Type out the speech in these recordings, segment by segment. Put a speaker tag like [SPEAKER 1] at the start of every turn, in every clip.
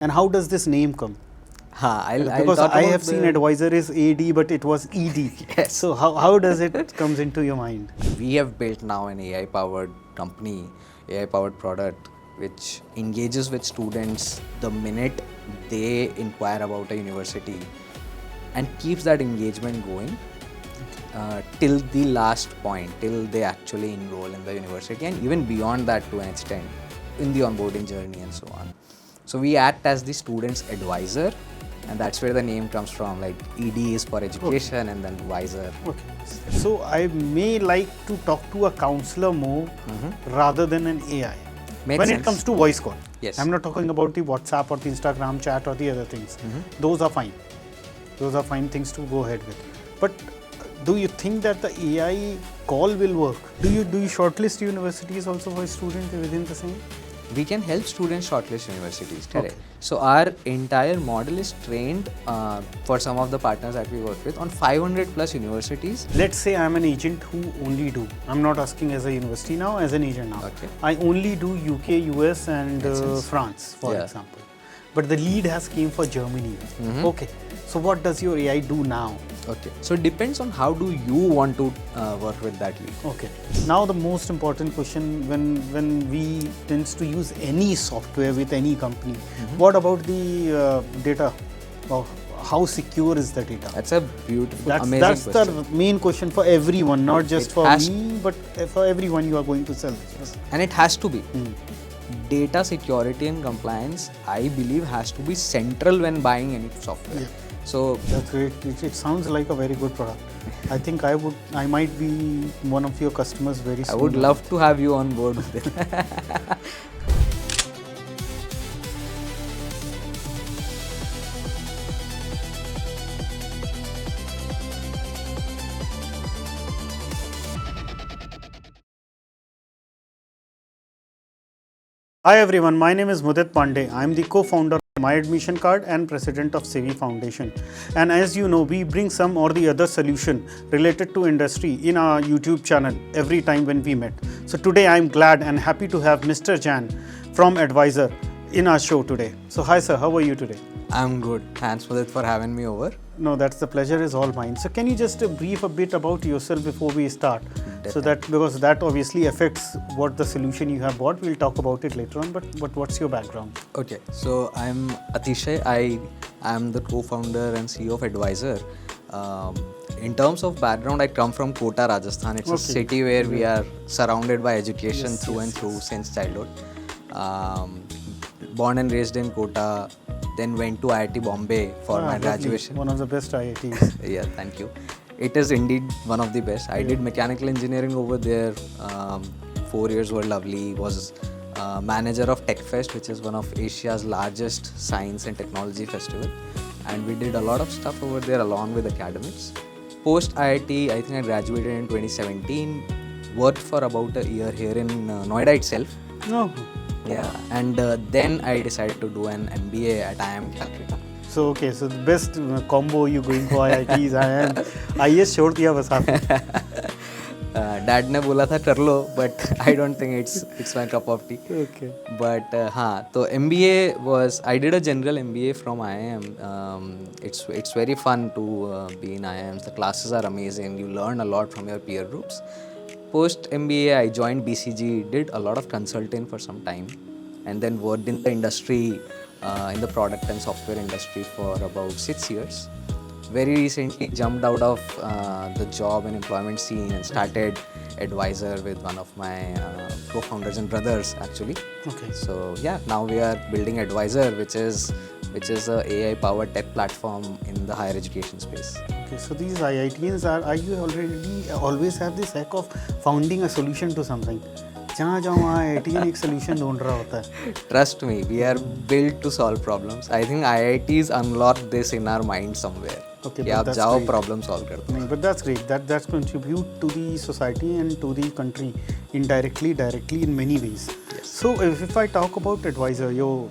[SPEAKER 1] And how does this name come?
[SPEAKER 2] I'll
[SPEAKER 1] Because
[SPEAKER 2] talk
[SPEAKER 1] I
[SPEAKER 2] about
[SPEAKER 1] have seen advisor is AD, but it was ED.
[SPEAKER 2] Yes.
[SPEAKER 1] So how does it comes into your mind?
[SPEAKER 2] We have built now an AI-powered company, AI-powered product, which engages with students the minute they inquire about a university and keeps that engagement going till the last point, till they actually enroll in the university, and even beyond that to an extent in the onboarding journey and so on. So we act as the student's advisor, and that's where the name comes from. Like ED is for education, and then advisor.
[SPEAKER 1] Okay. So I may like to talk to a counselor more rather than an AI.
[SPEAKER 2] Makes
[SPEAKER 1] when
[SPEAKER 2] sense.
[SPEAKER 1] it comes to voice call.
[SPEAKER 2] Yes.
[SPEAKER 1] I'm not talking about the WhatsApp or the Instagram chat or the other things. Those are fine. Those are fine things to go ahead with. But do you think that the AI call will work? Do you shortlist universities also for students within the same?
[SPEAKER 2] We can help students shortlist universities, correct?
[SPEAKER 1] Okay.
[SPEAKER 2] So our entire model is trained for some of the partners that we work with on 500 plus universities.
[SPEAKER 1] Let's say I'm an agent who only do. I'm not asking as a university now, as an agent now.
[SPEAKER 2] Okay.
[SPEAKER 1] I only do UK, US and France, for example. But the lead has came for Germany. Okay. So what does your AI do now?
[SPEAKER 2] Okay. So it depends on how do you want to work with that lead.
[SPEAKER 1] Okay. Now the most important question when we tends to use any software with any company, what about the data? Or how secure is the data?
[SPEAKER 2] That's a beautiful, amazing
[SPEAKER 1] That's
[SPEAKER 2] question.
[SPEAKER 1] the main question for everyone, not just
[SPEAKER 2] It
[SPEAKER 1] for
[SPEAKER 2] has
[SPEAKER 1] me, but for everyone you are going to sell.
[SPEAKER 2] And it has to be. Data security and compliance, I believe, has to be central when buying any software.
[SPEAKER 1] Yeah.
[SPEAKER 2] So
[SPEAKER 1] That's great. It sounds like a very good product. I think I might be one of your customers very soon.
[SPEAKER 2] I would love to have you on board with it.
[SPEAKER 1] Hi everyone, my name is Mudit Pandey. I am the co-founder of My Admission Card and president of Civi Foundation. And as you know, we bring some or the other solution related to industry in our YouTube channel every time when we met. So today I am glad and happy to have Mr. Jain from Edysor in our show today. So hi sir, how are you today?
[SPEAKER 2] I'm good. Thanks for having me over.
[SPEAKER 1] No, that's the pleasure is all mine. So can you just brief a bit about yourself before we start?
[SPEAKER 2] Definitely.
[SPEAKER 1] So that, because that obviously affects what the solution you have bought. We'll talk about it later on, but what's your background?
[SPEAKER 2] Okay, so I'm Atishaya. I am the co-founder and CEO of Edysor. In terms of background, I come from Kota, Rajasthan. It's a city where we are surrounded by education through and through since childhood. Born and raised in Kota, then went to IIT Bombay for my graduation.
[SPEAKER 1] One of the best IITs.
[SPEAKER 2] Yeah, thank you. It is indeed one of the best. I did mechanical engineering over there. 4 years were lovely. Was manager of TechFest, which is one of Asia's largest science and technology festival. And we did a lot of stuff over there along with academics. Post IIT, I think I graduated in 2017. Worked for about a year here in Noida itself.
[SPEAKER 1] No.
[SPEAKER 2] Yeah, and then I decided to do an MBA at IIM Calcutta.
[SPEAKER 1] So okay, so the best combo you going for IITs, IIS छोड़ दिया बस आपने.
[SPEAKER 2] Dad ने बोला था कर लो, but I don't think it's my cup of tea.
[SPEAKER 1] Okay.
[SPEAKER 2] But हाँ, तो MBA was, I did a general MBA from IIM. It's very fun to be in IIM. The classes are amazing. You learn a lot from your peer groups. Post MBA, I joined BCG, did a lot of consulting for some time, and then worked in the industry, in the product and software industry for about 6 years. Very recently jumped out of the job and employment scene and started Edysor with one of my co-founders and brothers actually.
[SPEAKER 1] Okay.
[SPEAKER 2] So yeah, now we are building Edysor, which is a AI-powered tech platform in the higher education space.
[SPEAKER 1] Okay, so these IITians are you always have this hack of founding a solution to something? जहाँ जाओ वहाँ IITian एक solution ढूंढ रहा होता है.
[SPEAKER 2] Trust me, we are built to solve problems. I think IITs unlock this in our mind somewhere.
[SPEAKER 1] Okay,
[SPEAKER 2] कि
[SPEAKER 1] but
[SPEAKER 2] आप
[SPEAKER 1] that's
[SPEAKER 2] जाओ
[SPEAKER 1] great.
[SPEAKER 2] problem solve कर दो.
[SPEAKER 1] But that's great. That's contribute to the society and to the country indirectly, directly in many ways.
[SPEAKER 2] Yes.
[SPEAKER 1] So if I talk about Edysor, your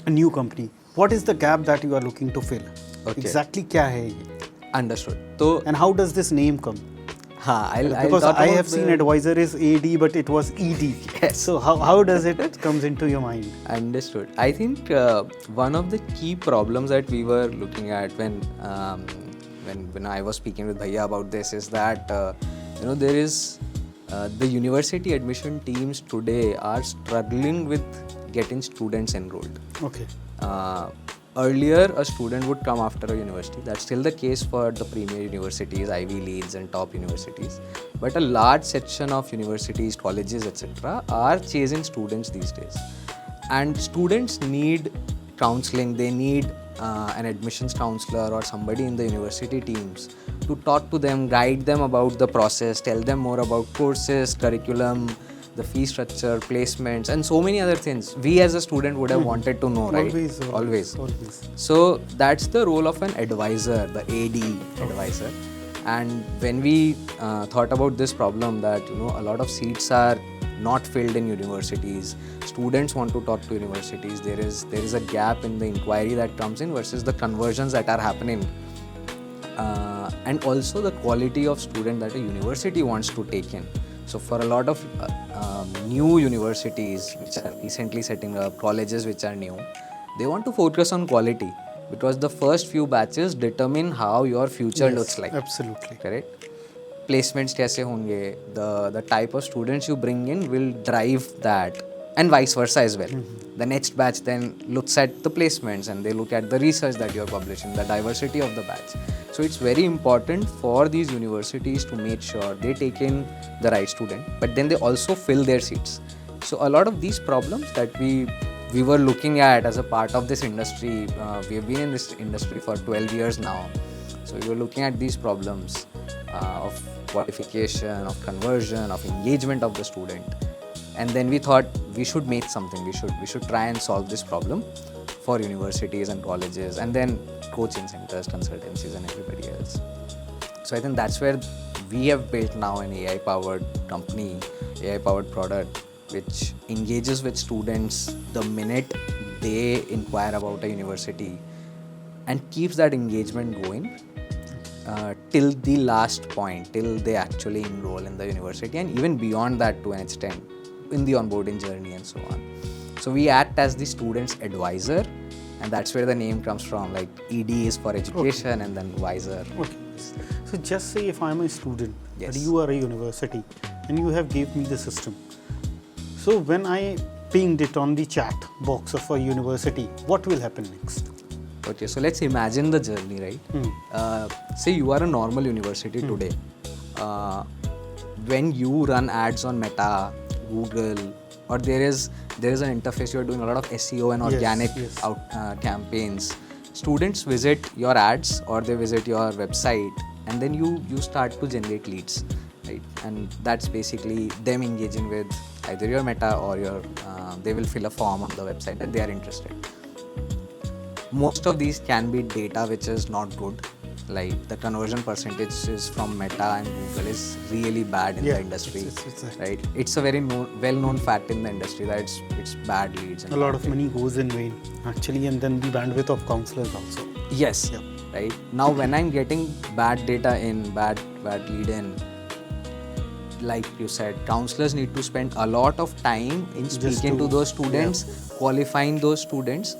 [SPEAKER 1] new company, what is the gap that you are looking to fill?
[SPEAKER 2] Okay.
[SPEAKER 1] Exactly क्या है ये?
[SPEAKER 2] Understood. तो
[SPEAKER 1] And how does this name come?
[SPEAKER 2] I'll
[SPEAKER 1] Because
[SPEAKER 2] talk
[SPEAKER 1] I
[SPEAKER 2] about
[SPEAKER 1] have seen advisor is AD, but it was ED.
[SPEAKER 2] Yes.
[SPEAKER 1] So how does it comes into your mind?
[SPEAKER 2] Understood. I think one of the key problems that we were looking at when I was speaking with Bhaiya about this is that there is the university admission teams today are struggling with getting students enrolled.
[SPEAKER 1] Okay.
[SPEAKER 2] Earlier, a student would come after a university. That's still the case for the premier universities, Ivy Leagues, and top universities. But a large section of universities, colleges, etc., are chasing students these days. And students need counseling. They need an admissions counselor or somebody in the university teams to talk to them, guide them about the process, tell them more about courses, curriculum, the fee structure, placements, and so many other things we as a student would have wanted to know, right?
[SPEAKER 1] Always.
[SPEAKER 2] So that's the role of an advisor, the AD advisor. And when we thought about this problem that a lot of seats are not filled in universities, students want to talk to universities, there is a gap in the inquiry that comes in versus the conversions that are happening, and also the quality of student that a university wants to take in. So for a lot of new universities which are recently setting up, colleges which are new, they want to focus on quality because the first few batches determine how your future looks like.
[SPEAKER 1] Absolutely.
[SPEAKER 2] Correct? Placements kaise honge, the type of students you bring in will drive that, and vice versa as well. The next batch then looks at the placements and they look at the research that you're publishing, the diversity of the batch. So it's very important for these universities to make sure they take in the right student, but then they also fill their seats. So a lot of these problems that we were looking at as a part of this industry, we have been in this industry for 12 years now. So we were looking at these problems of qualification, of conversion, of engagement of the student. And then we thought we should make something. We should try and solve this problem for universities and colleges, and then coaching centers, consultancies, and everybody else. So I think that's where we have built now an AI-powered company, AI-powered product, which engages with students the minute they inquire about a university and keeps that engagement going till the last point, till they actually enroll in the university, and even beyond that to an extent in the onboarding journey and so on. So we act as the student's advisor, and that's where the name comes from. Like ED is for education, and then visor.
[SPEAKER 1] Okay. So just say if I'm a student,
[SPEAKER 2] Yes.
[SPEAKER 1] but you are a university, and you have gave me the system. So when I pinged it on the chat box of a university, what will happen next?
[SPEAKER 2] Okay, so let's imagine the journey, right? Say you are a normal university today. When you run ads on Meta, Google, or there is an interface, you are doing a lot of SEO and organic campaigns. Students visit your ads or they visit your website, and then you start to generate leads, right? And that's basically them engaging with either your Meta or your they will fill a form on the website that they are interested. Most of these can be data which is not good, like the conversion percentages from Meta and Google is really bad in the industry, right? It's a very well-known fact in the industry that it's bad leads.
[SPEAKER 1] A lot of money goes in vain, actually, and then the bandwidth of counselors also.
[SPEAKER 2] Yes, right. Now when I'm getting bad data in, bad lead in, like you said, counselors need to spend a lot of time in speaking to those students, qualifying those students,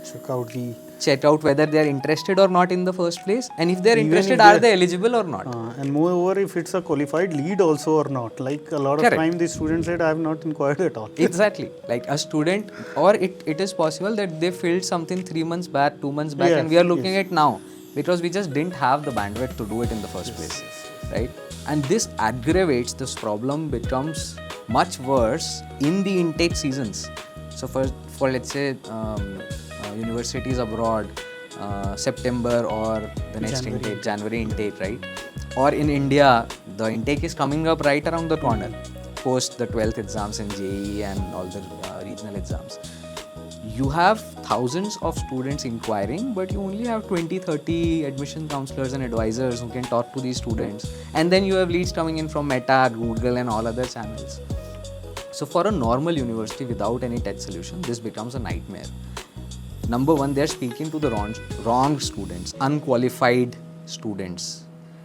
[SPEAKER 2] check out whether they are interested or not in the first place, and if they are interested, are they eligible or not?
[SPEAKER 1] And moreover, if it's a qualified lead also or not. Like a lot of time the students said, I have not inquired at all.
[SPEAKER 2] Exactly. Like a student, or it is possible that they filled something 3 months back, 2 months back, and we are looking at now because we just didn't have the bandwidth to do it in the first place, right? And this aggravates, this problem becomes much worse in the intake seasons. So for let's say universities abroad, September or the next intake, January intake, right? Or in India, the intake is coming up right around the corner, post the 12th exams in JEE and all the regional exams. You have thousands of students inquiring, but you only have 20-30 admission counselors and advisors who can talk to these students. And then you have leads coming in from Meta, Google, and all other channels. So for a normal university without any tech solution, this becomes a nightmare. Number one, they're speaking to the wrong students, unqualified students.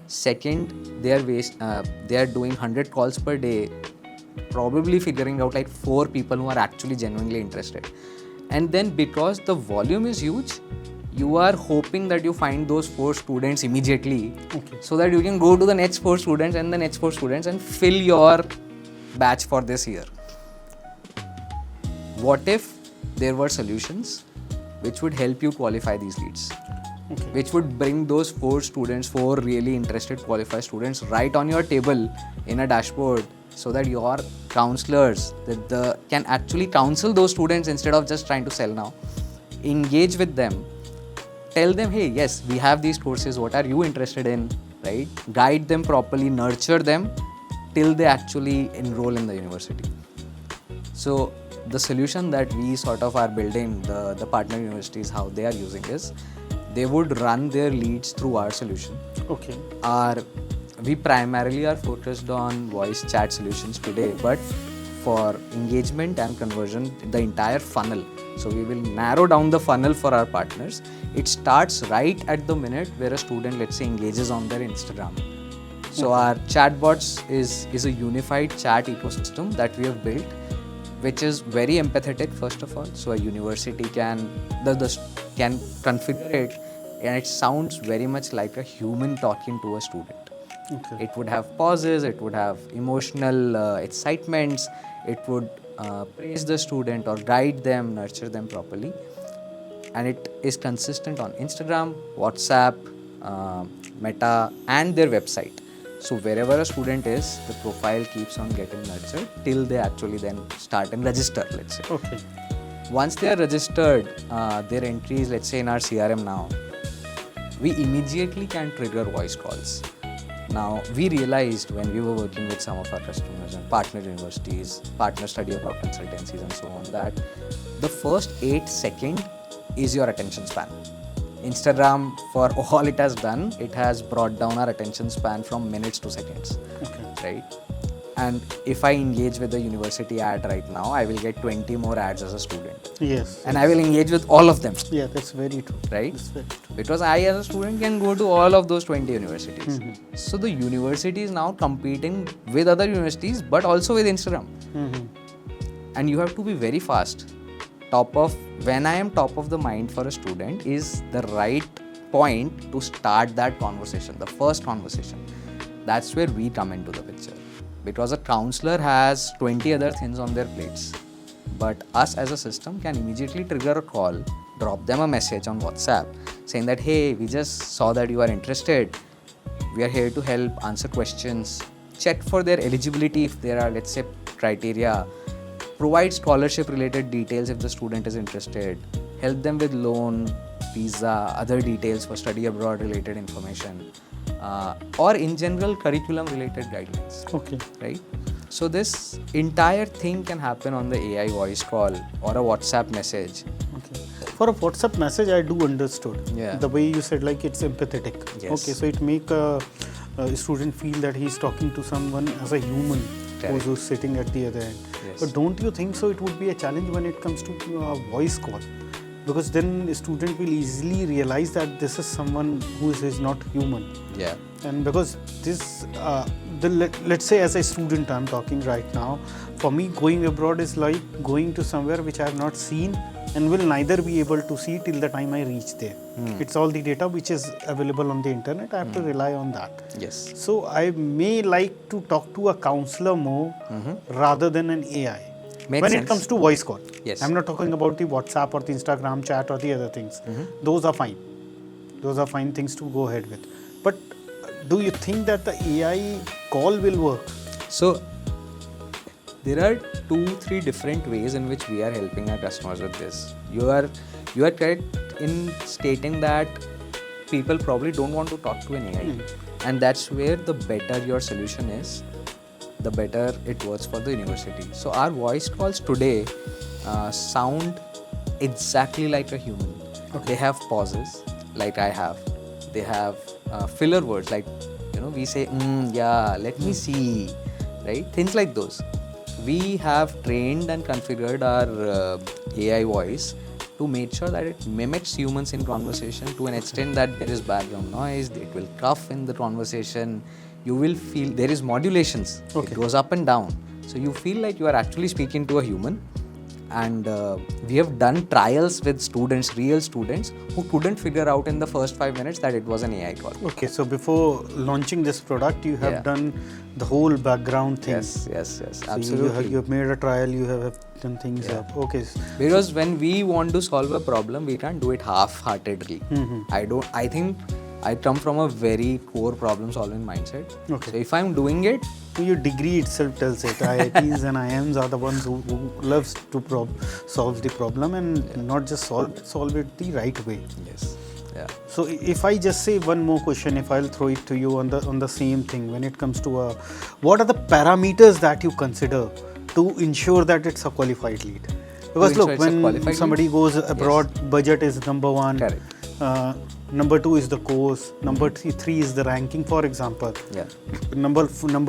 [SPEAKER 2] Second, they are doing 100 calls per day, probably figuring out like 4 people who are actually genuinely interested. And then because the volume is huge, you are hoping that you find those 4 students immediately, so that you can go to the next 4 students and the next 4 students and fill your batch for this year. What if there were solutions which would help you qualify these leads? Which would bring those 4 students, 4 really interested qualified students right on your table in a dashboard, so that your counselors can actually counsel those students instead of just trying to sell now. Engage with them. Tell them, hey, yes, we have these courses. What are you interested in? Right? Guide them properly, nurture them till they actually enroll in the university. So the solution that we sort of are building, the partner universities, how they are using is, they would run their leads through our solution.
[SPEAKER 1] Okay.
[SPEAKER 2] We primarily are focused on voice chat solutions today, but for engagement and conversion, the entire funnel. So we will narrow down the funnel for our partners. It starts right at the minute where a student, let's say, engages on their Instagram. So our chatbots is a unified chat ecosystem that we have built, which is very empathetic, first of all. So a university can configure it, and it sounds very much like a human talking to a student.
[SPEAKER 1] Okay.
[SPEAKER 2] It would have pauses, it would have emotional excitements, it would praise the student or guide them, nurture them properly. And it is consistent on Instagram, WhatsApp, Meta, and their website. So wherever a student is, the profile keeps on getting nurtured till they actually then start and register, let's say.
[SPEAKER 1] Okay.
[SPEAKER 2] Once they are registered, their entries, let's say in our CRM now, we immediately can trigger voice calls. Now, we realized when we were working with some of our customers and partner universities, partner study abroad consultancies and so on, that the first 8 seconds is your attention span. Instagram, for all it has done, it has brought down our attention span from minutes to seconds. Okay. Right? And if I engage with the university ad right now, I will get 20 more ads as a student.
[SPEAKER 1] Yes.
[SPEAKER 2] And I will engage with all of them.
[SPEAKER 1] Yeah, that's very true.
[SPEAKER 2] Right?
[SPEAKER 1] That's very true.
[SPEAKER 2] Because I as a student can go to all of those 20 universities. So the university is now competing with other universities, but also with Instagram. And you have to be very fast. When I am top of the mind for a student is the right point to start that conversation, the first conversation. That's where we come into the picture. Because a counselor has 20 other things on their plates. But us as a system can immediately trigger a call, drop them a message on WhatsApp saying that, hey, we just saw that you are interested. We are here to help answer questions, check for their eligibility if there are, let's say, criteria, provide scholarship related details if the student is interested, help them with loan, visa, other details for study abroad related information, or in general curriculum related guidelines.
[SPEAKER 1] Okay.
[SPEAKER 2] Right? So this entire thing can happen on the AI voice call or a WhatsApp message.
[SPEAKER 1] Okay. For a WhatsApp message, I do understood.
[SPEAKER 2] Yeah.
[SPEAKER 1] The way you said, like, it's empathetic.
[SPEAKER 2] Yes.
[SPEAKER 1] Okay, so it make a student feel that he's talking to someone as a human.
[SPEAKER 2] Correct.
[SPEAKER 1] Who's sitting at the other end.
[SPEAKER 2] Yes.
[SPEAKER 1] But don't you think so? It would be a challenge when it comes to a voice call, because then a student will easily realize that this is someone who is not human.
[SPEAKER 2] Yeah.
[SPEAKER 1] And because this, let's say as a student I'm talking right now, for me going abroad is like going to somewhere which I have not seen and will neither be able to see till the time I reach there. It's all the data which is available on the internet. I have to rely on that.
[SPEAKER 2] Yes.
[SPEAKER 1] So I may like to talk to a counselor more rather than an AI.
[SPEAKER 2] Makes
[SPEAKER 1] when
[SPEAKER 2] sense.
[SPEAKER 1] it comes to voice call.
[SPEAKER 2] Yes.
[SPEAKER 1] I'm not talking about the WhatsApp or the Instagram chat or the other things. Those are fine. Those are fine things to go ahead with. But do you think that the AI call will work?
[SPEAKER 2] So there are 2-3 different ways in which we are helping our customers with this. You are correct in stating that people probably don't want to talk to an AI. And that's where the better your solution is, the better it works for the university. So our voice calls today sound exactly like a human. Okay. They have pauses like I have. They have filler words like, we say, yeah, let me see, right? Things like those. We have trained and configured our AI voice to make sure that it mimics humans in conversation to an extent that there is background noise, it will cough in the conversation, you will feel there is modulations, it goes up and down. So you feel like you are actually speaking to a human. And we have done trials with students, real students, who couldn't figure out in the first 5 minutes that it was an AI call.
[SPEAKER 1] Okay, so before launching this product, you have done the whole background thing.
[SPEAKER 2] Yes,
[SPEAKER 1] So
[SPEAKER 2] absolutely.
[SPEAKER 1] you have made a trial, you have done things up. Okay.
[SPEAKER 2] Because when we want to solve a problem, we can't do it half-heartedly. I think I come from a very core problem-solving mindset.
[SPEAKER 1] Okay.
[SPEAKER 2] So if I'm doing it,
[SPEAKER 1] So your degree itself tells it. IITs and IIMs are the ones who loves to solve the problem and not just solve it the right way.
[SPEAKER 2] yes, yeah.
[SPEAKER 1] So if I just say one more question, if I'll throw it to you on the same thing, when it comes to what are the parameters that you consider to ensure that it's a qualified lead? Because look, when somebody goes abroad, budget is number one.
[SPEAKER 2] Correct.
[SPEAKER 1] Number two is the course. Number three is the ranking, for example.
[SPEAKER 2] Yeah.
[SPEAKER 1] Number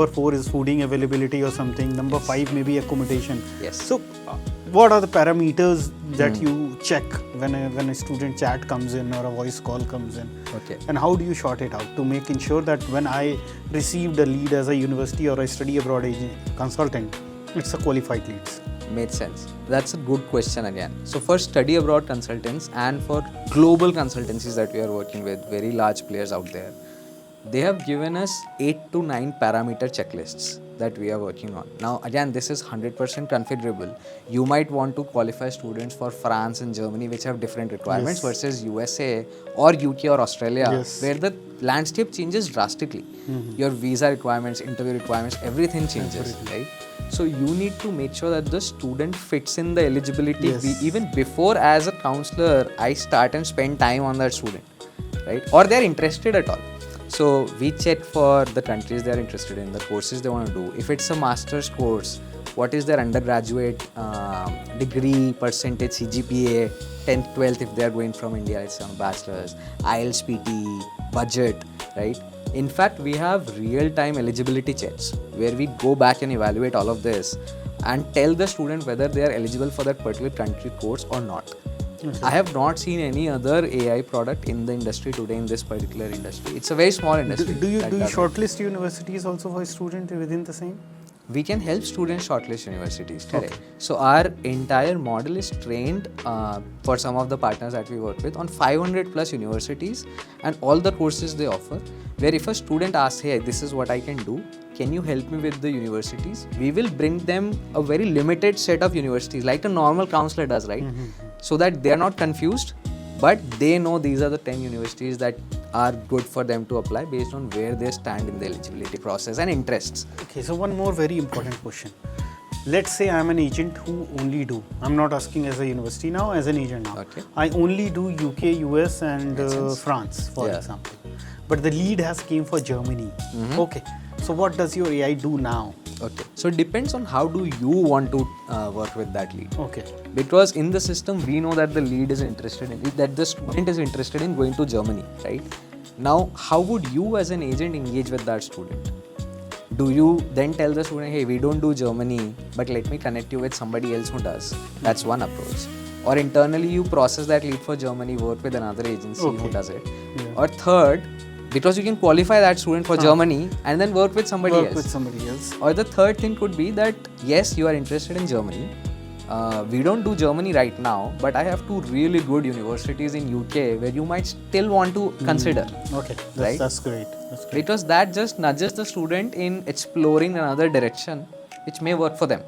[SPEAKER 1] four is fooding availability or something. Number five may be accommodation.
[SPEAKER 2] Yes.
[SPEAKER 1] So, what are the parameters that you check when a student chat comes in or a voice call comes in?
[SPEAKER 2] Okay.
[SPEAKER 1] And how do you sort it out to make ensure that when I received a lead as a university or a study abroad consultant, it's a qualified lead?
[SPEAKER 2] Made sense. That's a good question again. So for study abroad consultants and for global consultancies that we are working with, very large players out there, they have given us 8 to 9 parameter checklists that we are working on. Now again, this is 100% configurable. You might want to qualify students for France and Germany, which have different requirements, versus USA or UK or Australia, where the landscape changes drastically. Your visa requirements, interview requirements, everything changes, right? So you need to make sure that the student fits in the eligibility. Even before, as a counselor, I start and spend time on that student, right? Or they're interested at all. So we check for the countries they're interested in, the courses they want to do. If it's a master's course, what is their undergraduate degree percentage, CGPA, 10th, 12th if they're going from India, let's say on a bachelor's, IELTS PT, budget, right? In fact, we have real-time eligibility checks where we go back and evaluate all of this and tell the student whether they are eligible for that particular country course or not. I have not seen any other AI product in the industry today, in this particular industry. It's a very small industry.
[SPEAKER 1] Do you shortlist universities also for students within the same?
[SPEAKER 2] We can help students shortlist universities, correct. So our entire model is trained for some of the partners that we work with on 500 plus universities and all the courses they offer, where if a student asks, hey, this is what I can do, can you help me with the universities? We will bring them a very limited set of universities, like a normal counselor does, right? So that they are not confused, but they know these are the 10 universities that are good for them to apply based on where they stand in the eligibility process and interests.
[SPEAKER 1] Okay, so one more very important question. Let's say I'm an agent who only do, I'm not asking as a university now, as an agent now.
[SPEAKER 2] Okay.
[SPEAKER 1] I only do UK, US and France, for example. But the lead has came for Germany. Okay, so what does your AI do now?
[SPEAKER 2] Okay, so it depends on how do you want to work with that lead.
[SPEAKER 1] Okay.
[SPEAKER 2] Because in the system, we know that the lead is interested in, that the student is interested in going to Germany, right? Now, how would you as an agent engage with that student? Do you then tell the student, hey, we don't do Germany, but let me connect you with somebody else who does? That's one approach. Or internally, you process that lead for Germany, work with another agency who does it. Or third, because you can qualify that student for Germany and then work with somebody else. Or the third thing could be that, yes, you are interested in Germany. We don't do Germany right now, but I have 2 really good universities in UK where you might still want to consider.
[SPEAKER 1] Okay,
[SPEAKER 2] right?
[SPEAKER 1] That's great.
[SPEAKER 2] Because that just nudges the student in exploring another direction which may work for them.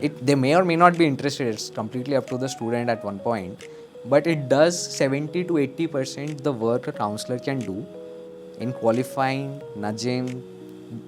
[SPEAKER 2] They may or may not be interested. It's completely up to the student at one point. But it does 70 to 80% the work a counselor can do in qualifying, nudging,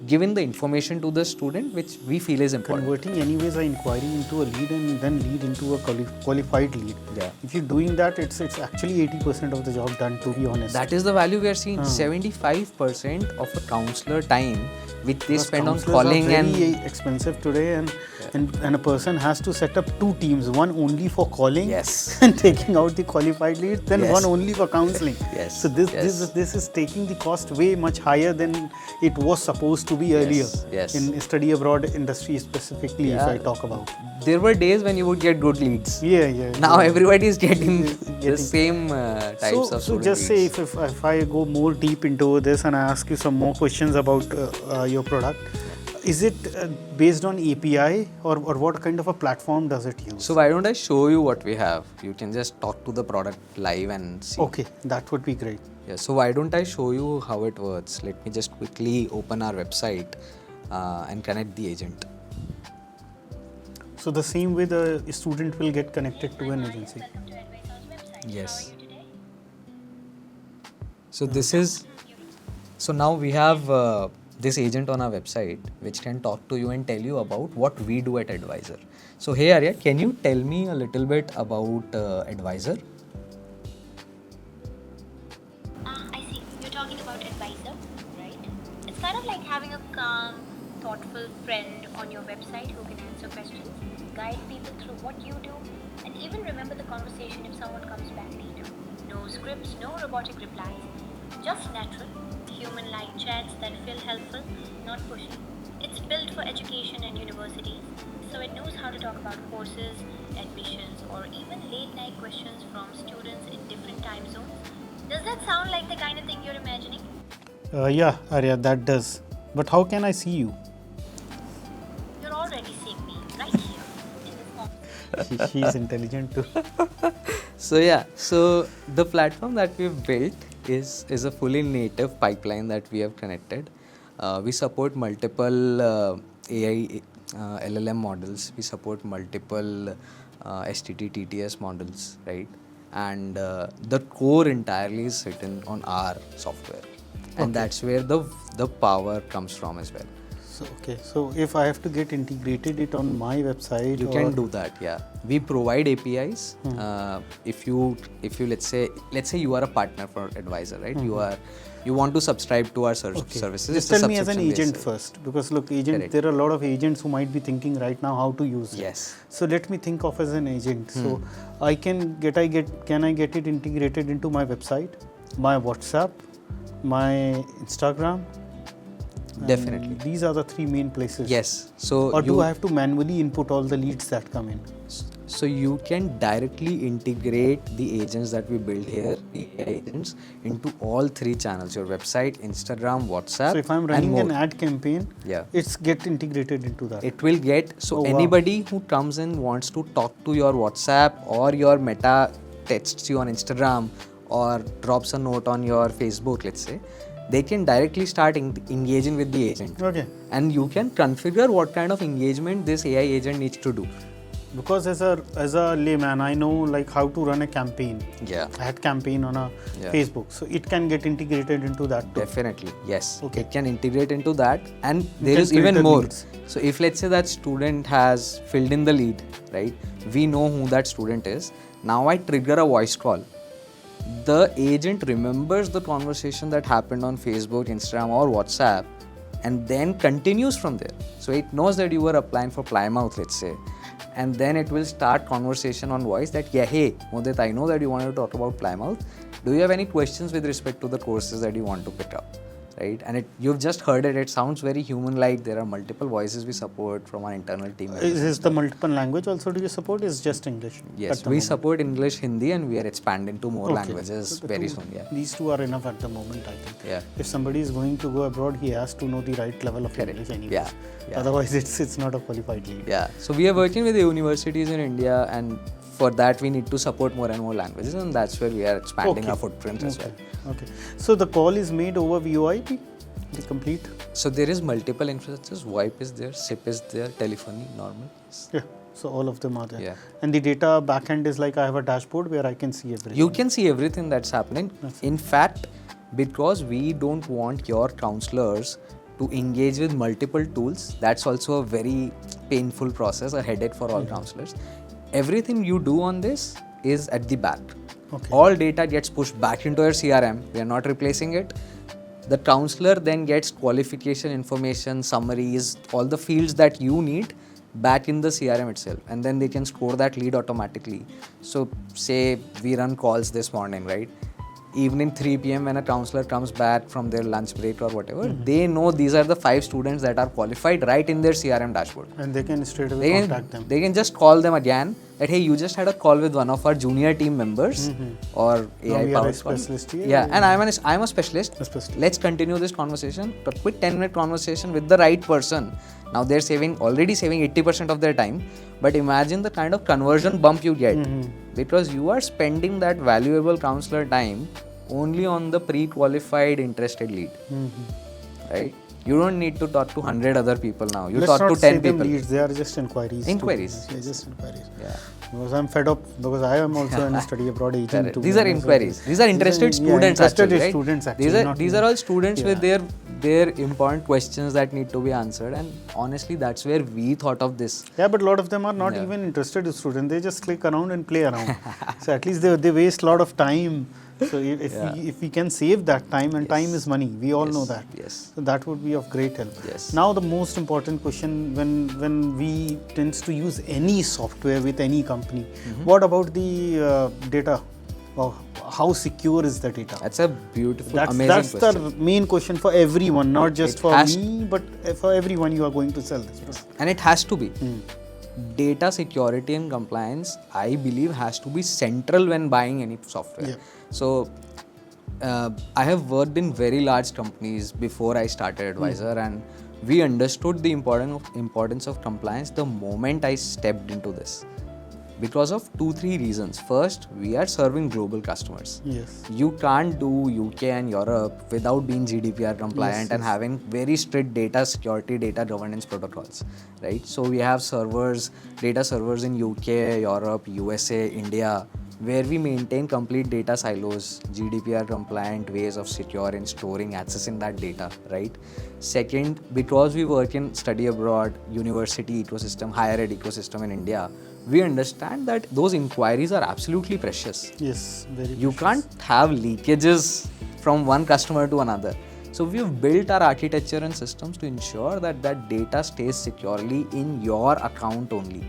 [SPEAKER 2] giving the information to the student which we feel is important.
[SPEAKER 1] Converting anyways an inquiry into a lead and then lead into a qualified lead.
[SPEAKER 2] Yeah.
[SPEAKER 1] If you're doing that, it's actually 80% of the job done, to be honest.
[SPEAKER 2] That is the value we are seeing. 75% of a counselor time they
[SPEAKER 1] Because
[SPEAKER 2] spend on
[SPEAKER 1] counselors
[SPEAKER 2] calling
[SPEAKER 1] are
[SPEAKER 2] and
[SPEAKER 1] very expensive today, and a person has to set up 2 teams, one only for calling
[SPEAKER 2] Yes.
[SPEAKER 1] and taking out the qualified leads, then
[SPEAKER 2] Yes.
[SPEAKER 1] one only for counseling.
[SPEAKER 2] Yes,
[SPEAKER 1] So
[SPEAKER 2] yes.
[SPEAKER 1] this is taking the cost way much higher than it was supposed to be earlier.
[SPEAKER 2] Yes.
[SPEAKER 1] In study abroad industry specifically, if
[SPEAKER 2] Yeah.
[SPEAKER 1] I talk about.
[SPEAKER 2] There were days when you would get good leads.
[SPEAKER 1] Yeah.
[SPEAKER 2] Now everybody is getting the
[SPEAKER 1] Getting-
[SPEAKER 2] same types of
[SPEAKER 1] So
[SPEAKER 2] student
[SPEAKER 1] just
[SPEAKER 2] leads.
[SPEAKER 1] say if I go more deep into this and I ask you some more questions about your product, is it based on API or what kind of a platform does it use?
[SPEAKER 2] So why don't I show you what we have? You can just talk to the product live and see.
[SPEAKER 1] Okay, that would be great.
[SPEAKER 2] Yeah, so why don't I show you how it works? Let me just quickly open our website and connect the agent.
[SPEAKER 1] So the same way the student will get connected to an agency.
[SPEAKER 2] Yes. So this is, so now we have this agent on our website which can talk to you and tell you about what we do at Edysor. So hey Arya, can you tell me a little bit about Edysor?
[SPEAKER 3] I see. You're talking about Edysor, right? It's kind of like having a calm, thoughtful friend on your website who can answer questions, guide people through what you do, and even remember the conversation if someone comes back later. No scripts, no robotic replies, just natural, human-like chats that feel helpful, not pushy. It's built for education and universities, so it knows how to talk about courses, admissions, or even late-night questions from students in different time zones. Does that sound like the kind of thing you're imagining?
[SPEAKER 1] Yeah, Arya, that does. But how can I see you?
[SPEAKER 3] You're already seeing me right here in this conversation.
[SPEAKER 1] She's intelligent too.
[SPEAKER 2] So yeah, so the platform that we've built is a fully native pipeline that we have connected. We support multiple AI LLM models. We support multiple STT TTS models, right? And the core entirely is written on our software, and that's where the power comes from as well.
[SPEAKER 1] So okay, so if I have to get integrated it on my website,
[SPEAKER 2] You can do that, yeah. We provide APIs. If you let's say you are a partner for Edysor, right? You want to subscribe to our services.
[SPEAKER 1] Just
[SPEAKER 2] It's a
[SPEAKER 1] tell me as an
[SPEAKER 2] subscription-based
[SPEAKER 1] agent
[SPEAKER 2] service.
[SPEAKER 1] first, because look, agent.
[SPEAKER 2] Correct.
[SPEAKER 1] There are a lot of agents who might be thinking right now how to use it.
[SPEAKER 2] Yes.
[SPEAKER 1] So let me think of as an agent. So can I get it integrated into my website, my WhatsApp, my Instagram?
[SPEAKER 2] Definitely.
[SPEAKER 1] And these are the 3 main places.
[SPEAKER 2] Yes. So
[SPEAKER 1] Or do I have to manually input all the leads that come in?
[SPEAKER 2] So you can directly integrate the agents that we build here, the AI agents, into all 3 channels: your website, Instagram, WhatsApp.
[SPEAKER 1] So if I'm
[SPEAKER 2] and
[SPEAKER 1] running an
[SPEAKER 2] more.
[SPEAKER 1] ad campaign,
[SPEAKER 2] Yeah.
[SPEAKER 1] it's get integrated into that.
[SPEAKER 2] It will get, so
[SPEAKER 1] Oh, wow.
[SPEAKER 2] anybody who comes in wants to talk to your WhatsApp or your Meta texts you on Instagram or drops a note on your Facebook, let's say, they can directly start engaging with the agent.
[SPEAKER 1] Okay.
[SPEAKER 2] And you can configure what kind of engagement this AI agent needs to do.
[SPEAKER 1] Because as a layman, I know like how to run a campaign.
[SPEAKER 2] Yeah.
[SPEAKER 1] Ad campaign on a
[SPEAKER 2] Yeah.
[SPEAKER 1] Facebook, so it can get integrated into that too.
[SPEAKER 2] Definitely, yes.
[SPEAKER 1] Okay.
[SPEAKER 2] It can integrate into that, and there
[SPEAKER 1] can
[SPEAKER 2] is even
[SPEAKER 1] filter
[SPEAKER 2] more.
[SPEAKER 1] leads.
[SPEAKER 2] So if let's say that student has filled in the lead, right? We know who that student is. Now I trigger a voice call. The agent remembers the conversation that happened on Facebook, Instagram, or WhatsApp, and then continues from there. So it knows that you were applying for Plymouth, let's say, and then it will start conversation on voice that, yeah, hey, Mudit, I know that you wanted to talk about Plymouth. Do you have any questions with respect to the courses that you want to pick up? Right? And you've just heard it. It sounds very human-like. There are multiple voices we support from our internal team.
[SPEAKER 1] Is the multiple language also do you support? Is just English?
[SPEAKER 2] Yes,
[SPEAKER 1] at the
[SPEAKER 2] we
[SPEAKER 1] moment?
[SPEAKER 2] support English, Hindi, and we are expanding to more
[SPEAKER 1] Okay.
[SPEAKER 2] languages
[SPEAKER 1] So the
[SPEAKER 2] very
[SPEAKER 1] two-
[SPEAKER 2] soon. Yeah.
[SPEAKER 1] These 2 are enough at the moment, I think.
[SPEAKER 2] Yeah.
[SPEAKER 1] If somebody is going to go abroad, he has to know the right level of
[SPEAKER 2] Correct.
[SPEAKER 1] English anyway.
[SPEAKER 2] Yeah. Yeah.
[SPEAKER 1] Otherwise, it's not a qualified lead.
[SPEAKER 2] Yeah. So we are working with the universities in India, and for that we need to support more and more languages, and that's where we are expanding
[SPEAKER 1] Okay.
[SPEAKER 2] our footprints as well.
[SPEAKER 1] Okay. So the call is made over VoIP, the complete.
[SPEAKER 2] So there is multiple infrastructures. VoIP is there, SIP is there, telephony, normal.
[SPEAKER 1] Yeah. So all of them are there.
[SPEAKER 2] Yeah.
[SPEAKER 1] And the data backend is like I have a dashboard where I can see everything.
[SPEAKER 2] You can see everything that's happening. In fact, because we don't want your counselors to engage with multiple tools, that's also a very painful process, a headache for all counselors. Everything you do on this is at the back.
[SPEAKER 1] Okay.
[SPEAKER 2] All data gets pushed back into your CRM. We are not replacing it. The counselor then gets qualification information, summaries, all the fields that you need back in the CRM itself, and then they can score that lead automatically. So say we run calls this morning, right? Evening 3 p.m. when a counselor comes back from their lunch break or whatever, they know these are the 5 students that are qualified right in their CRM dashboard.
[SPEAKER 1] And they can straight away contact them.
[SPEAKER 2] They can just call them again that, hey, you just had a call with one of our junior team members or AI
[SPEAKER 1] we are
[SPEAKER 2] powered
[SPEAKER 1] a specialist here.
[SPEAKER 2] Yeah, and I'm a specialist. Let's continue this conversation. A quick 10-minute conversation with the right person. Now they're already saving 80% of their time. But imagine the kind of conversion bump you get because you are spending that valuable counselor time only on the pre-qualified interested lead. Right? You don't need to talk to 100 other people now. You talk to 10 people.
[SPEAKER 1] Leads, they are just inquiries.
[SPEAKER 2] Inquiries.
[SPEAKER 1] Just inquiries.
[SPEAKER 2] Yeah.
[SPEAKER 1] Because I'm fed up, because I am also in a study abroad agent too.
[SPEAKER 2] These are inquiries. These are interested students.
[SPEAKER 1] Interested
[SPEAKER 2] actually, right?
[SPEAKER 1] students actually.
[SPEAKER 2] These are all students with their important questions that need to be answered, and honestly that's where we thought of this.
[SPEAKER 1] Yeah, but a lot of them are not even interested in students. They just click around and play around. So at least they waste a lot of time. So if we can save that time, and time is money, we all know that.
[SPEAKER 2] Yes.
[SPEAKER 1] So that would be of great help.
[SPEAKER 2] Yes.
[SPEAKER 1] Now the most important question, when we tends to use any software with any company, what about the data? Or how secure is the data?
[SPEAKER 2] That's a beautiful, amazing
[SPEAKER 1] that's
[SPEAKER 2] question.
[SPEAKER 1] the main question for everyone, not just
[SPEAKER 2] It
[SPEAKER 1] for
[SPEAKER 2] has
[SPEAKER 1] me, but for everyone you are going to sell this product.
[SPEAKER 2] And it has to be. Data security and compliance, I believe, has to be central when buying any software.
[SPEAKER 1] Yeah.
[SPEAKER 2] So, I have worked in very large companies before I started Edysor, and we understood the importance of compliance the moment I stepped into this. Because of 2-3 reasons. First, we are serving global customers.
[SPEAKER 1] Yes.
[SPEAKER 2] You can't do UK and Europe without being GDPR compliant and having very strict data security, data governance protocols, right? So we have data servers in UK, Europe, USA, India, where we maintain complete data silos, GDPR compliant ways of securing, storing, accessing that data, right? Second, because we work in study abroad, university ecosystem, higher ed ecosystem in India, we understand that those inquiries are absolutely precious.
[SPEAKER 1] Yes, very
[SPEAKER 2] You
[SPEAKER 1] precious.
[SPEAKER 2] can't have leakages from one customer to another. So we've built our architecture and systems to ensure that that data stays securely in your account only.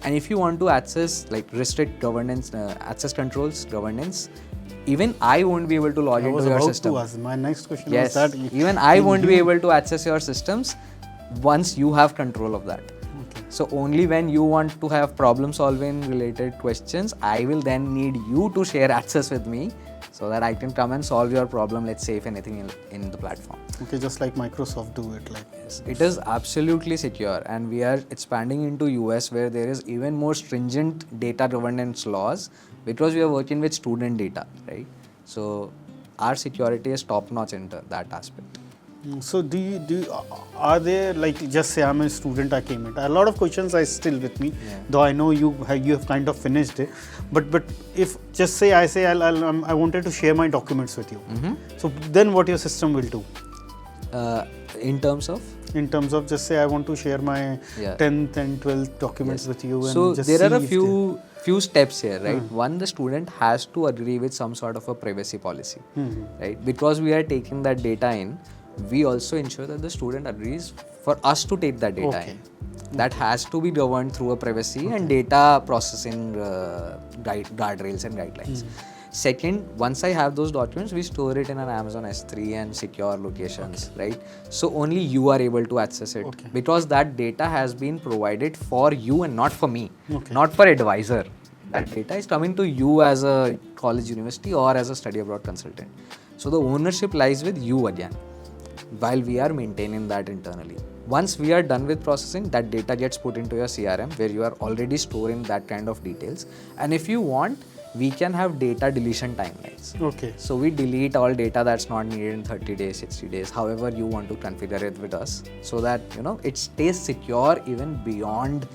[SPEAKER 2] And if you want to access, like restrict governance, access controls, governance, even I won't be able to log into your system.
[SPEAKER 1] My next question
[SPEAKER 2] Yes,
[SPEAKER 1] was that.
[SPEAKER 2] even I won't be able to access your systems once you have control of that. So only when you want to have problem solving related questions, I will then need you to share access with me so that I can come and solve your problem, let's say if anything in the platform.
[SPEAKER 1] Okay, just like Microsoft do it.
[SPEAKER 2] Yes, it is absolutely secure, and we are expanding into US where there is even more stringent data governance laws because we are working with student data, right? So our security is top notch in that aspect.
[SPEAKER 1] So are there, like, just say I'm a student, I came in. A lot of questions are still with me, though I know you have kind of finished it. But if just say I wanted to share my documents with you. So then what your system will do?
[SPEAKER 2] In terms of?
[SPEAKER 1] In terms of, just say I want to share my 10th and 12th documents with you. And
[SPEAKER 2] so
[SPEAKER 1] just
[SPEAKER 2] there are a
[SPEAKER 1] see
[SPEAKER 2] few steps here, right? One, the student has to agree with some sort of a privacy policy, right? Because we are taking that data in, we also ensure that the student agrees for us to take that data in. That has to be governed through a privacy and data processing guardrails and guidelines. Second, once I have those documents, we store it in an Amazon S3 and secure locations, right? So only you are able to access it because that data has been provided for you and not for me, not for Edysor. That data is coming to you as a college, university, or as a study abroad consultant. So the ownership lies with you again, while we are maintaining that internally. Once we are done with processing, that data gets put into your CRM where you are already storing that kind of details. And if you want, we can have data deletion timelines.
[SPEAKER 1] Okay.
[SPEAKER 2] So we delete all data that's not needed in 30 days, 60 days, however you want to configure it with us, so that it stays secure even beyond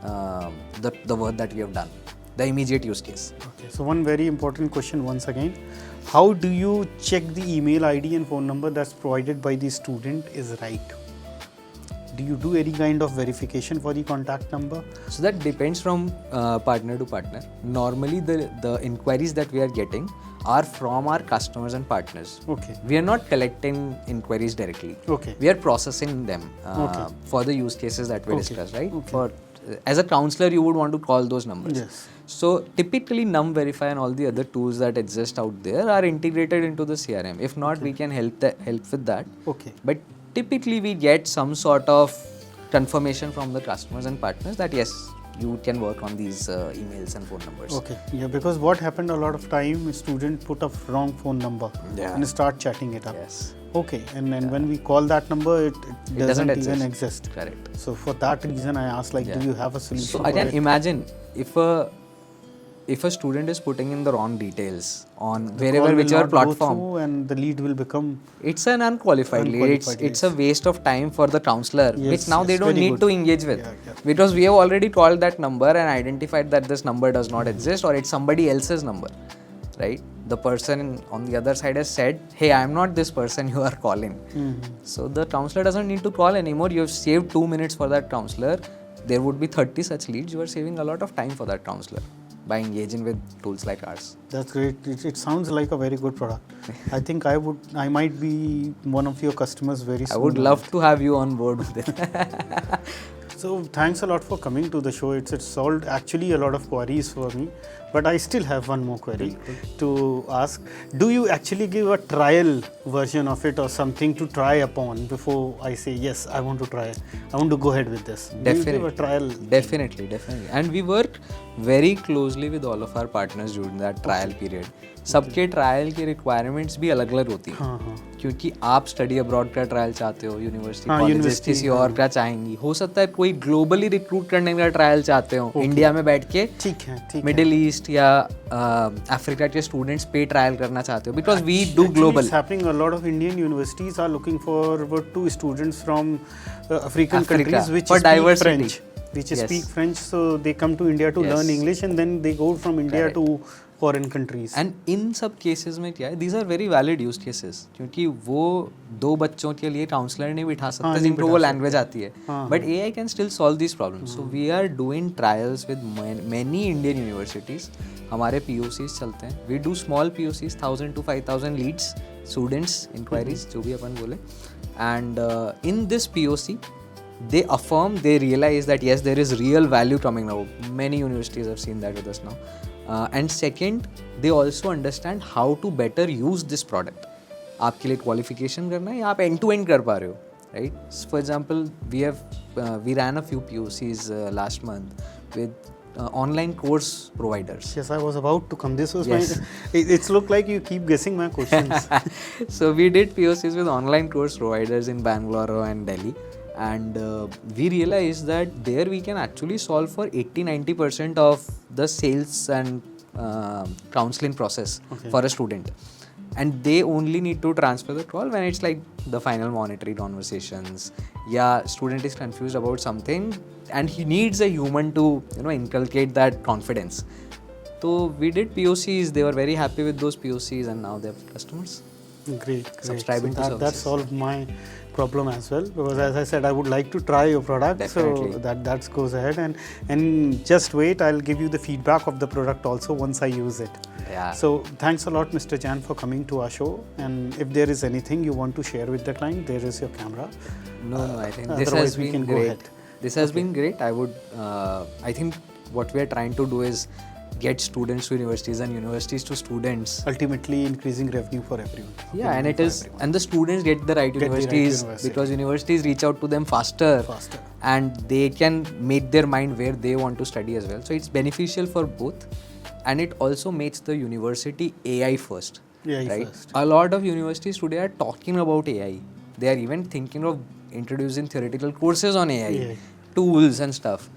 [SPEAKER 2] the work that we have done, the immediate use case.
[SPEAKER 1] Okay. So one very important question once again. How do you check the email ID and phone number that's provided by the student is right? do you do any kind of verification for the contact number?
[SPEAKER 2] So that depends from partner to partner. Normally, the inquiries that we are getting are from our customers and partners.
[SPEAKER 1] Okay.
[SPEAKER 2] We are not collecting inquiries directly.
[SPEAKER 1] Okay.
[SPEAKER 2] We are processing them for the use cases that we discussed, right? For as a counselor, you would want to call those numbers.
[SPEAKER 1] Yes.
[SPEAKER 2] So typically, Num Verify and all the other tools that exist out there are integrated into the CRM. If not, we can help with that.
[SPEAKER 1] Okay.
[SPEAKER 2] But typically, we get some sort of confirmation from the customers and partners that yes, you can work on these emails and phone numbers.
[SPEAKER 1] Okay. Yeah, because what happened a lot of time, a student put a wrong phone number and start chatting it up.
[SPEAKER 2] Yes.
[SPEAKER 1] Okay, and when we call that number, it doesn't even exist.
[SPEAKER 2] Correct.
[SPEAKER 1] So for that reason, I asked, like, do you have a solution?
[SPEAKER 2] So I can imagine if a student is putting in the wrong details on whichever platform,
[SPEAKER 1] and the lead will become.
[SPEAKER 2] It's an unqualified lead. It's a waste of time for the counselor, which now they don't need to engage with, because we have already called that number and identified that this number does not exist or it's somebody else's number, right? The person on the other side has said, hey, I am not this person you are calling. So the counselor doesn't need to call anymore. You have saved 2 minutes for that counselor. There would be 30 such leads. You are saving a lot of time for that counselor by engaging with tools like ours.
[SPEAKER 1] That's great. It sounds like a very good product. I think I might be one of your customers very soon.
[SPEAKER 2] I would love to have you on board with it.
[SPEAKER 1] So thanks a lot for coming to the show. It's solved actually a lot of queries for me, but I still have one more query to ask. Do you actually give a trial version of it or something to try upon before I say, yes, I want to try it. I want to go ahead with this?
[SPEAKER 2] Definitely.
[SPEAKER 1] Do you give a trial?
[SPEAKER 2] Definitely. And we work very closely with all of our partners during that trial period. सबके trial की requirements भी अलग अलग होती हैं, क्योंकि आप study abroad का ट्रायल चाहते हो, यूनिवर्सिटी कॉलेजेस किसी और का चाहेंगी, हो सकता है कोई ग्लोबली रिक्रूट करने का ट्रायल चाहते हो, इंडिया में बैठ के
[SPEAKER 1] ठीक है
[SPEAKER 2] मिडिल ईस्ट या अफ्रीका के स्टूडेंट्स पे ट्रायल करना चाहते हो, because we do global.
[SPEAKER 1] It's happening. A lot of Indian universities are looking forward to students from African countries which speak French. Speak French, so they come to India to learn English, and then they go from India to foreign countries.
[SPEAKER 2] And इन सब cases में क्या है, these are very valid use cases, क्योंकि वो 2 बच्चों के लिए counsellor नहीं बिठा सकते जिनको वो लैंग्वेज आती है, but AI can still solve these problems. So we are doing trials with many Indian universities. हमारे POCs चलते हैं. We do small POCs, 1,000 to 5,000 leads, students, inquiries, जो भी अपन बोले. And in this POC, they affirm, they realize that yes, there is real value coming now. Many universities have seen that with us now. And second, they also understand how to better use this product. आपके लिए qualification करना है या आप end to end कर पा रहे हो, right? For example, we ran a few POCs last month with online course providers.
[SPEAKER 1] Yes, I was about to come. This was it's looked like you keep guessing my questions.
[SPEAKER 2] So we did POCs with online course providers in Bangalore and Delhi. And we realized that there we can actually solve for 80-90% of the sales and counseling process for a student. And they only need to transfer the call when it's like the final monetary conversations. Yeah, student is confused about something and he needs a human to inculcate that confidence. So we did POCs. They were very happy with those POCs, and now they're customers.
[SPEAKER 1] Great.
[SPEAKER 2] Subscribing to services.
[SPEAKER 1] That solved my problem as well, because as I said, I would like to try your product.
[SPEAKER 2] Definitely.
[SPEAKER 1] So that goes ahead, and just wait, I'll give you the feedback of the product also once I use it.
[SPEAKER 2] Yeah.
[SPEAKER 1] So thanks a lot, Mr. Jain, for coming to our show. And if there is anything you want to share with the client, there is your camera.
[SPEAKER 2] No, I think this has been great. This has been great. I think what we are trying to do is get students to universities and universities to students.
[SPEAKER 1] Ultimately increasing revenue for everyone.
[SPEAKER 2] Yeah, and it is, and the students get the right universities because universities reach out to them faster, and they can make their mind where they want to study as well. So it's beneficial for both, and it also makes the university AI first.
[SPEAKER 1] AI
[SPEAKER 2] first. A lot of universities today are talking about AI. They are even thinking of introducing theoretical courses on AI. Tools and stuff.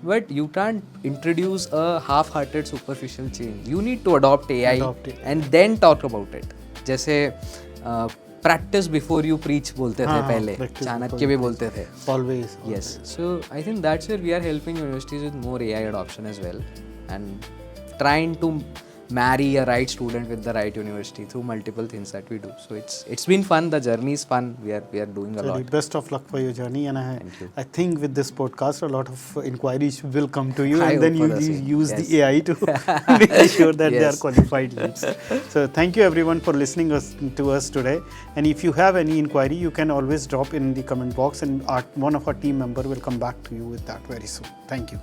[SPEAKER 2] But you can't introduce a half-hearted superficial change. You need to adopt AI and then talk about it. जैसे practice before you preach बोलते थे पहले, चाणक्य भी बोलते थे.
[SPEAKER 1] Always.
[SPEAKER 2] Yes. So I think that's where we are helping universities with more AI adoption as well, and trying to marry a right student with the right university through multiple things that we do. So it's been fun. The journey is fun. We are doing a
[SPEAKER 1] Really,
[SPEAKER 2] lot.
[SPEAKER 1] best of luck for your journey, and
[SPEAKER 2] Thank you.
[SPEAKER 1] I think with this podcast a lot of inquiries will come to you,
[SPEAKER 2] I
[SPEAKER 1] and then
[SPEAKER 2] hope for
[SPEAKER 1] you
[SPEAKER 2] the same.
[SPEAKER 1] use
[SPEAKER 2] Yes.
[SPEAKER 1] the AI to make sure that they are
[SPEAKER 2] Yes.
[SPEAKER 1] qualified leads. So thank you everyone for listening to us today, and if you have any inquiry you can always drop in the comment box, and one of our team member will come back to you with that very soon. Thank you.